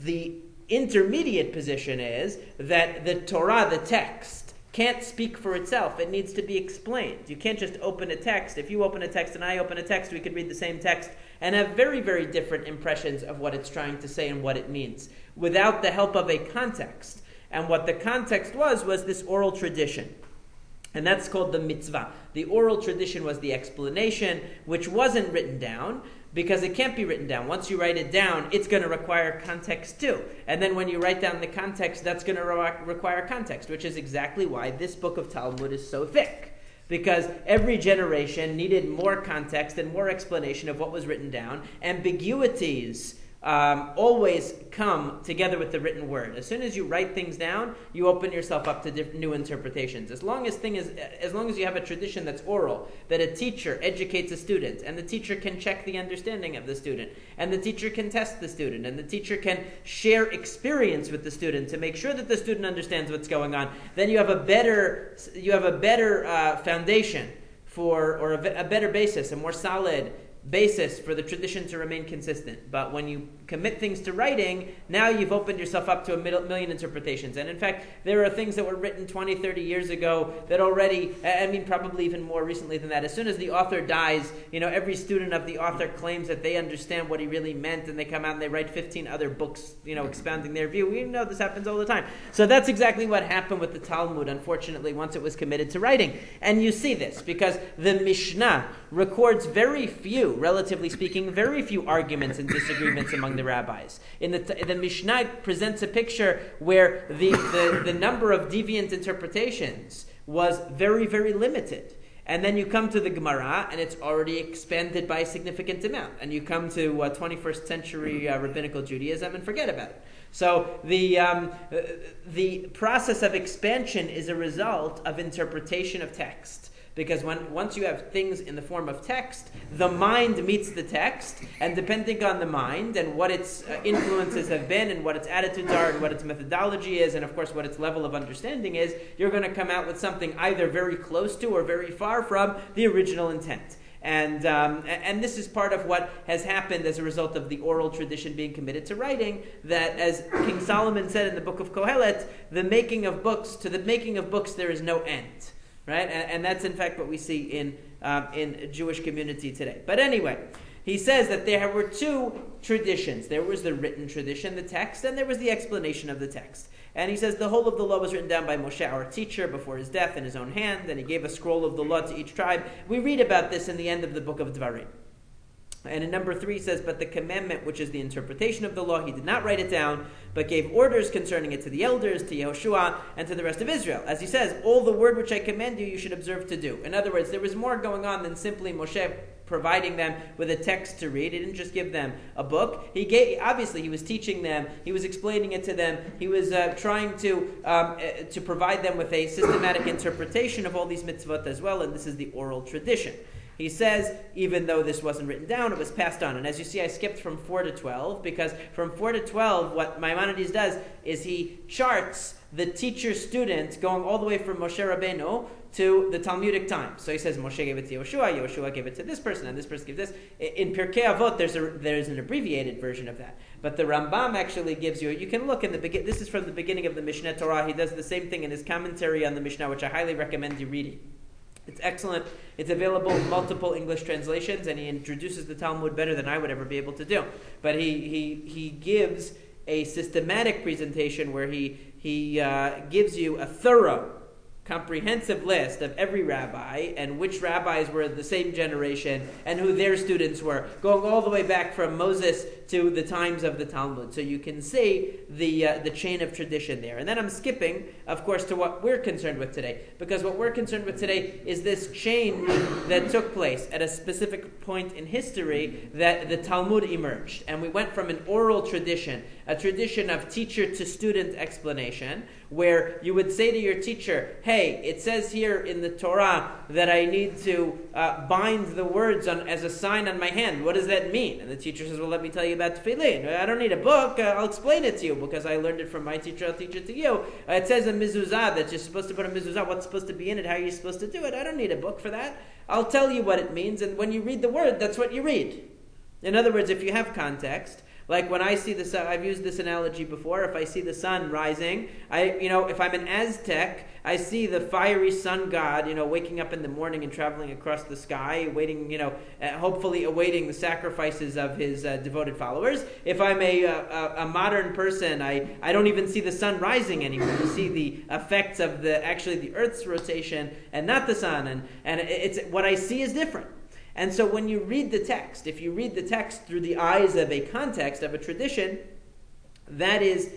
The intermediate position is that the Torah, the text, can't speak for itself. It needs to be explained. You can't just open a text. If you open a text and I open a text, we could read the same text and have very, very different impressions of what it's trying to say and what it means without the help of a context. And what the context was this oral tradition. And that's called the mitzvah. The oral tradition was the explanation, which wasn't written down, because it can't be written down. Once you write it down, it's going to require context too. And then when you write down the context, that's going to require context, which is exactly why this book of Talmud is so thick. Because every generation needed more context and more explanation of what was written down. Ambiguities always come together with the written word. As soon as you write things down, you open yourself up to new interpretations. As long as you have a tradition that's oral, that a teacher educates a student, and the teacher can check the understanding of the student, and the teacher can test the student, and the teacher can share experience with the student to make sure that the student understands what's going on, then you have a better foundation or a better basis, a more solid basis for the tradition to remain consistent. But when you commit things to writing, now you've opened yourself up to a million interpretations. And in fact, there are things that were written 20, 30 years ago that already, probably even more recently than that, as soon as the author dies, every student of the author claims that they understand what he really meant, and they come out and they write 15 other books, expounding their view. We know this happens all the time. So that's exactly what happened with the Talmud, unfortunately, once it was committed to writing. And you see this because the Mishnah records relatively speaking, very few arguments and disagreements among the rabbis. The Mishnah presents a picture where the number of deviant interpretations was very, very limited. And then you come to the Gemara, and it's already expanded by a significant amount. And you come to 21st century rabbinical Judaism and forget about it. So the process of expansion is a result of interpretation of text. Because once you have things in the form of text, the mind meets the text, and depending on the mind and what its influences have been and what its attitudes are and what its methodology is and, of course, what its level of understanding is, you're going to come out with something either very close to or very far from the original intent. And this is part of what has happened as a result of the oral tradition being committed to writing, that, as King Solomon said in the book of Kohelet, to the making of books there is no end. Right, and that's in fact what we see in Jewish community today. But anyway, he says that there were two traditions. There was the written tradition, the text, and there was the explanation of the text. And he says the whole of the law was written down by Moshe, our teacher, before his death in his own hand, and he gave a scroll of the law to each tribe. We read about this in the end of the book of Dvarim. And in number 3 says, but the commandment, which is the interpretation of the law, he did not write it down, but gave orders concerning it to the elders, to Yehoshua, and to the rest of Israel. As he says, all the word which I command you, you should observe to do. In other words, there was more going on than simply Moshe providing them with a text to read. He didn't just give them a book. Obviously, he was teaching them. He was explaining it to them. He was trying to provide them with a systematic interpretation of all these mitzvot as well, and this is the oral tradition. He says, even though this wasn't written down, it was passed on. And as you see, I skipped from 4 to 12, because from 4 to 12, what Maimonides does is he charts the teacher-student going all the way from Moshe Rabbeinu to the Talmudic time. So he says, Moshe gave it to Yehoshua, Yehoshua gave it to this person, and this person gave this. In Pirkei Avot, there's an abbreviated version of that. But the Rambam actually gives you can look in the beginning. This is from the beginning of the Mishneh Torah. He does the same thing in his commentary on the Mishnah, which I highly recommend you reading. It's excellent. It's available in multiple English translations, and he introduces the Talmud better than I would ever be able to do. But he gives a systematic presentation where he gives you a thorough, comprehensive list of every rabbi and which rabbis were the same generation and who their students were, going all the way back from Moses to the times of the Talmud. So you can see the chain of tradition there. And then I'm skipping, of course, to what we're concerned with today, because what we're concerned with today is this change that took place at a specific point in history that the Talmud emerged. And we went from an oral tradition, a tradition of teacher-to-student explanation, where you would say to your teacher, hey, it says here in the Torah that I need to bind the words as a sign on my hand. What does that mean? And the teacher says, well, let me tell you about tefillin. I don't need a book. I'll explain it to you because I learned it from my teacher. I'll teach it to you. It says a mezuzah that you're supposed to put a mezuzah. What's supposed to be in it? How are you supposed to do it? I don't need a book for that. I'll tell you what it means. And when you read the word, that's what you read. In other words, if you have context, Like when I see the sun, I've used this analogy before. If I see the sun rising, if I'm an Aztec, I see the fiery sun god, waking up in the morning and traveling across the sky, waiting, hopefully awaiting the sacrifices of his devoted followers. If I'm a modern person, I don't even see the sun rising anymore. You see the effects of the Earth's rotation and not the sun, and it's what I see is different. And so when you read the text, if you read the text through the eyes of a context, of a tradition, that is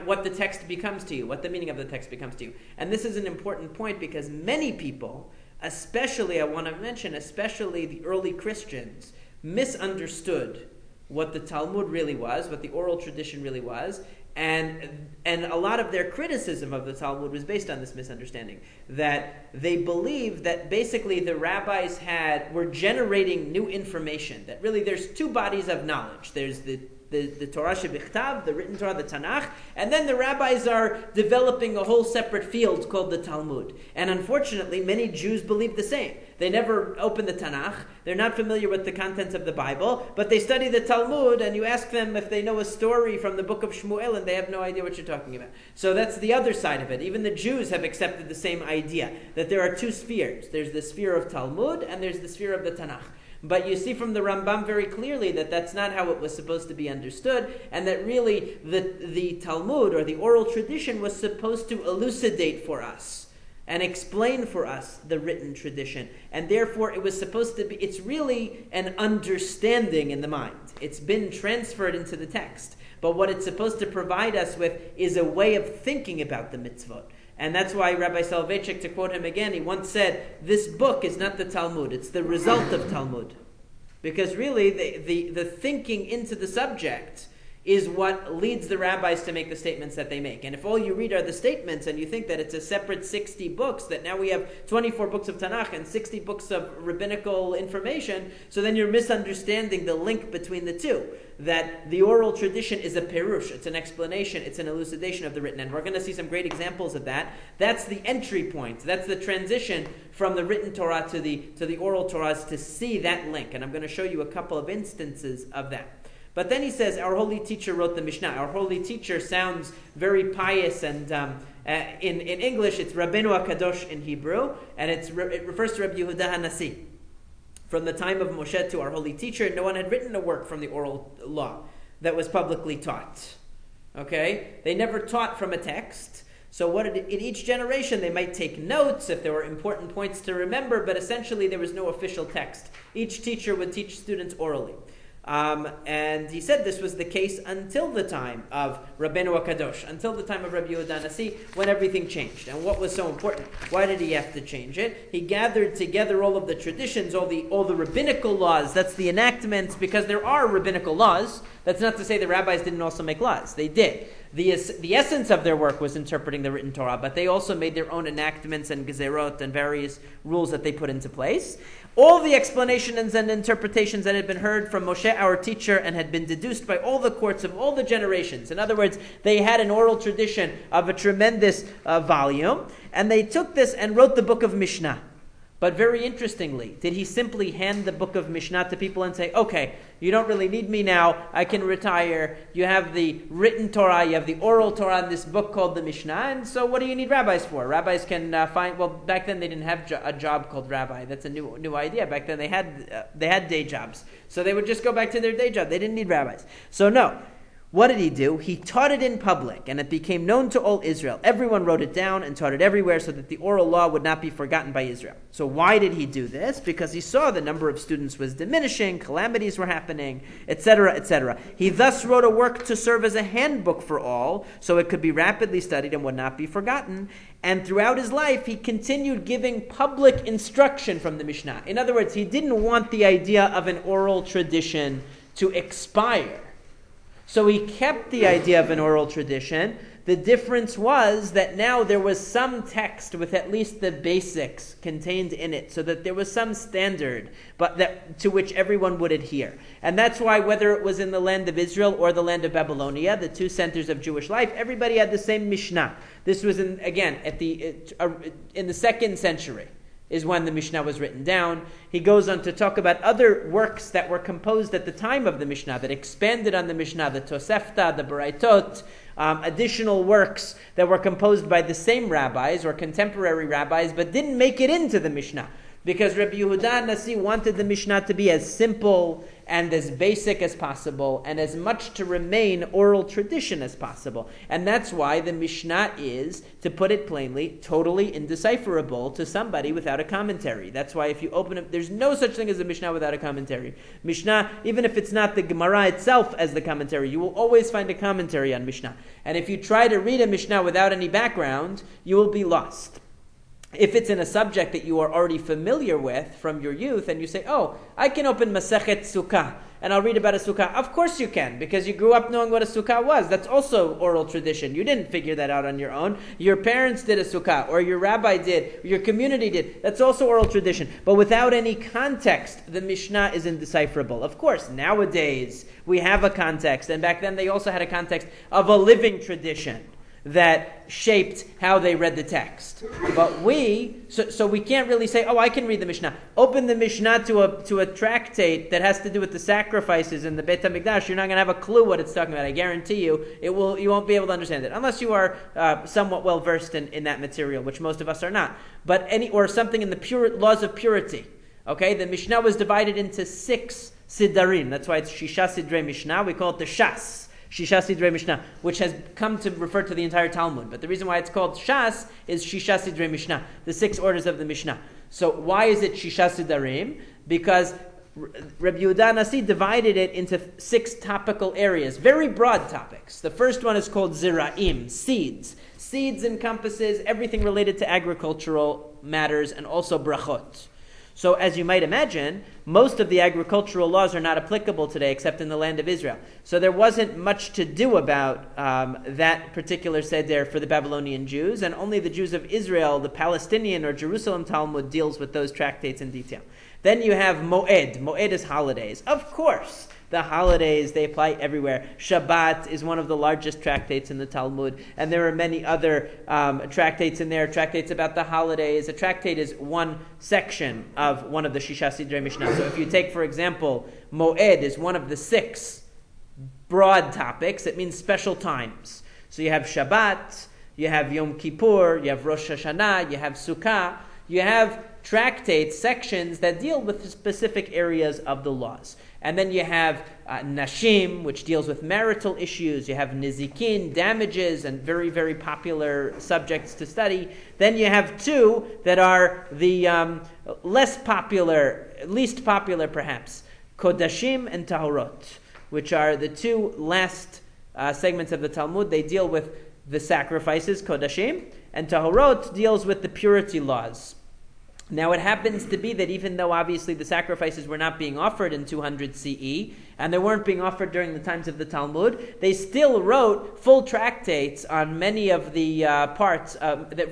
what the text becomes to you, what the meaning of the text becomes to you. And this is an important point because many people, especially the early Christians, misunderstood what the Talmud really was, what the oral tradition really was, and a lot of their criticism of the Talmud was based on this misunderstanding, that they believed that basically the rabbis were generating new information, that really there's two bodies of knowledge. There's the Torah shebichtav, the written Torah, the Tanakh, and then the rabbis are developing a whole separate field called the Talmud. And unfortunately, many Jews believe the same. They never open the Tanakh, they're not familiar with the contents of the Bible, but they study the Talmud, and you ask them if they know a story from the book of Shmuel, and they have no idea what you're talking about. So that's the other side of it. Even the Jews have accepted the same idea, that there are two spheres. There's the sphere of Talmud, and there's the sphere of the Tanakh. But you see from the Rambam very clearly that that's not how it was supposed to be understood, and that really the Talmud, or the oral tradition, was supposed to elucidate for us and explain for us the written tradition. And therefore it was supposed to be, it's really an understanding in the mind. It's been transferred into the text. But what it's supposed to provide us with is a way of thinking about the mitzvot. And that's why Rabbi Soloveitchik, to quote him again, he once said, this book is not the Talmud, it's the result of Talmud. Because really, the thinking into the subject is what leads the rabbis to make the statements that they make. And if all you read are the statements and you think that it's a separate 60 books, that now we have 24 books of Tanakh and 60 books of rabbinical information, so then you're misunderstanding the link between the two. That the oral tradition is a perush, it's an explanation, it's an elucidation of the written. And we're going to see some great examples of that. That's the entry point. That's the transition from the written Torah to the oral Torahs, to see that link. And I'm going to show you a couple of instances of that. But then he says, our holy teacher wrote the Mishnah. Our holy teacher sounds very pious, and in English it's Rabbeinu HaKadosh in Hebrew, and it refers to Rabbi Yehuda HaNasi. From the time of Moshe to our holy teacher, no one had written a work from the oral law that was publicly taught. Okay? They never taught from a text. So in each generation, they might take notes if there were important points to remember, but essentially there was no official text. Each teacher would teach students orally. And he said this was the case until the time of Rabbeinu HaKadosh, until the time of Rabbi Yehuda HaNasi, when everything changed. And what was so important? Why did he have to change it? He gathered together all of the traditions, all the rabbinical laws. That's the enactments, because there are rabbinical laws. That's not to say the rabbis didn't also make laws. They did. The essence of their work was interpreting the written Torah, but they also made their own enactments and gezerot and various rules that they put into place. All the explanations and interpretations that had been heard from Moshe, our teacher, and had been deduced by all the courts of all the generations. In other words, they had an oral tradition of a tremendous volume, and they took this and wrote the book of Mishnah. But very interestingly, did he simply hand the book of Mishnah to people and say, okay, you don't really need me now, I can retire, you have the written Torah, you have the oral Torah in this book called the Mishnah, and so what do you need rabbis for? Rabbis can back then they didn't have a job called rabbi. That's a new idea. Back then they had day jobs. So they would just go back to their day job. They didn't need rabbis. So no. What did he do? He taught it in public, and it became known to all Israel. Everyone wrote it down and taught it everywhere so that the oral law would not be forgotten by Israel. So why did he do this? Because he saw the number of students was diminishing, calamities were happening, etc., etc. He thus wrote a work to serve as a handbook for all, so it could be rapidly studied and would not be forgotten. And throughout his life, he continued giving public instruction from the Mishnah. In other words, he didn't want the idea of an oral tradition to expire. So he kept the idea of an oral tradition. The difference was that now there was some text with at least the basics contained in it, so that there was some standard, but to which everyone would adhere. And that's why, whether it was in the land of Israel or the land of Babylonia, the two centers of Jewish life, everybody had the same Mishnah. This was in the 2nd century. is when the Mishnah was written down. He goes on to talk about other works that were composed at the time of the Mishnah, that expanded on the Mishnah, the Tosefta, the Baraitot, additional works that were composed by the same rabbis or contemporary rabbis, but didn't make it into the Mishnah. Because Rabbi Yehuda Nasi wanted the Mishnah to be as simple and as basic as possible, and as much to remain oral tradition as possible. And that's why the Mishnah is, to put it plainly, totally indecipherable to somebody without a commentary. That's why if you open it, there's no such thing as a Mishnah without a commentary. Mishnah, even if it's not the Gemara itself as the commentary, you will always find a commentary on Mishnah. And if you try to read a Mishnah without any background, you will be lost. If it's in a subject that you are already familiar with from your youth, and you say, oh, I can open Masechet Sukkah, and I'll read about a Sukkah. Of course you can, because you grew up knowing what a Sukkah was. That's also oral tradition. You didn't figure that out on your own. Your parents did a Sukkah, or your rabbi did, or your community did. That's also oral tradition. But without any context, the Mishnah is indecipherable. Of course, nowadays, we have a context, and back then they also had a context of a living tradition that shaped how they read the text. But so we can't really say, oh, I can read the Mishnah. Open the Mishnah to a tractate that has to do with the sacrifices in the Beit HaMikdash. You're not going to have a clue what it's talking about. I guarantee you, you won't be able to understand it, unless you are somewhat well versed in that material, which most of us are not. But or something in the pure laws of purity. Okay, the Mishnah was divided into 6 sidarim. That's why it's Shisha Sidrei Mishnah. We call it the Shas. Shisha Sidrei Mishnah, which has come to refer to the entire Talmud. But the reason why it's called Shas is Shisha Sidrei Mishnah, the 6 orders of the Mishnah. So why is it Shisha Sidarim? Because Rabbi Yehuda Nasi divided it into 6 topical areas, very broad topics. The first one is called Zira'im, seeds. Seeds encompasses everything related to agricultural matters and also brachot. So as you might imagine, most of the agricultural laws are not applicable today except in the land of Israel. So there wasn't much to do about that particular seder for the Babylonian Jews, and only the Jews of Israel, the Palestinian or Jerusalem Talmud, deals with those tractates in detail. Then you have Moed. Moed is holidays. Of course, the holidays, they apply everywhere. Shabbat is one of the largest tractates in the Talmud, and there are many other tractates in there, tractates about the holidays. A tractate is one section of one of the Shisha Sidrei Mishnah. So if you take, for example, Moed is one of the 6 broad topics. It means special times. So you have Shabbat, you have Yom Kippur, you have Rosh Hashanah, you have Sukkah. You have tractates, sections that deal with specific areas of the laws. And then you have Nashim, which deals with marital issues. You have Nizikin, damages, and very, very popular subjects to study. Then you have 2 that are the least popular perhaps, Kodashim and Tahorot, which are the 2 last segments of the Talmud. They deal with the sacrifices, Kodashim, and Tahorot deals with the purity laws. Now it happens to be that even though obviously the sacrifices were not being offered in 200 CE, and they weren't being offered during the times of the Talmud, they still wrote full tractates on many of the parts,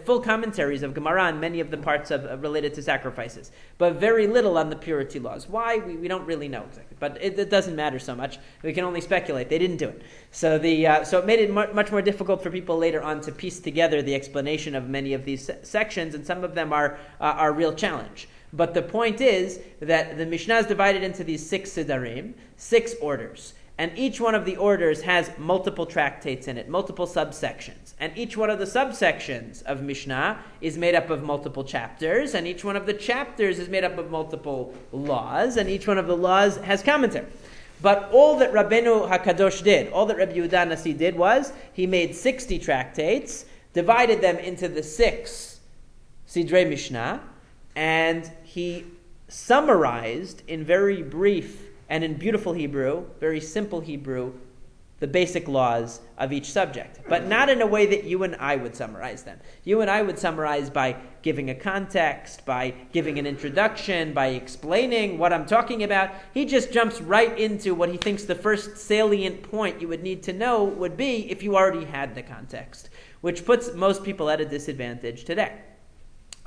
full commentaries of Gemara on many of the parts related to sacrifices, but very little on the purity laws. Why? We don't really know exactly, but it doesn't matter so much. We can only speculate. They didn't do it. So it made it much more difficult for people later on to piece together the explanation of many of these sections, and some of them are a real challenge. But the point is that the Mishnah is divided into these 6 sidarim, 6 orders. And each one of the orders has multiple tractates in it, multiple subsections. And each one of the subsections of Mishnah is made up of multiple chapters. And each one of the chapters is made up of multiple laws. And each one of the laws has commentary. But all that Rabbeinu HaKadosh did, all that Rabbi Yehuda Nasi did was, he made 60 tractates, divided them into the 6 Sidrei Mishnah, and he summarized in very brief and in beautiful Hebrew, very simple Hebrew, the basic laws of each subject. But not in a way that you and I would summarize them. You and I would summarize by giving a context, by giving an introduction, by explaining what I'm talking about. He just jumps right into what he thinks the first salient point you would need to know would be if you already had the context, which puts most people at a disadvantage today.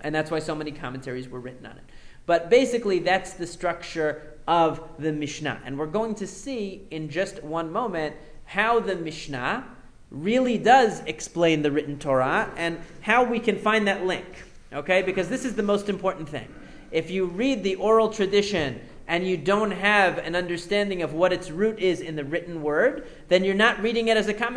And that's why so many commentaries were written on it. But basically, that's the structure of the Mishnah. And we're going to see in just one moment how the Mishnah really does explain the written Torah and how we can find that link. Okay? Because this is the most important thing. If you read the oral tradition and you don't have an understanding of what its root is in the written word, then you're not reading it as a commentary.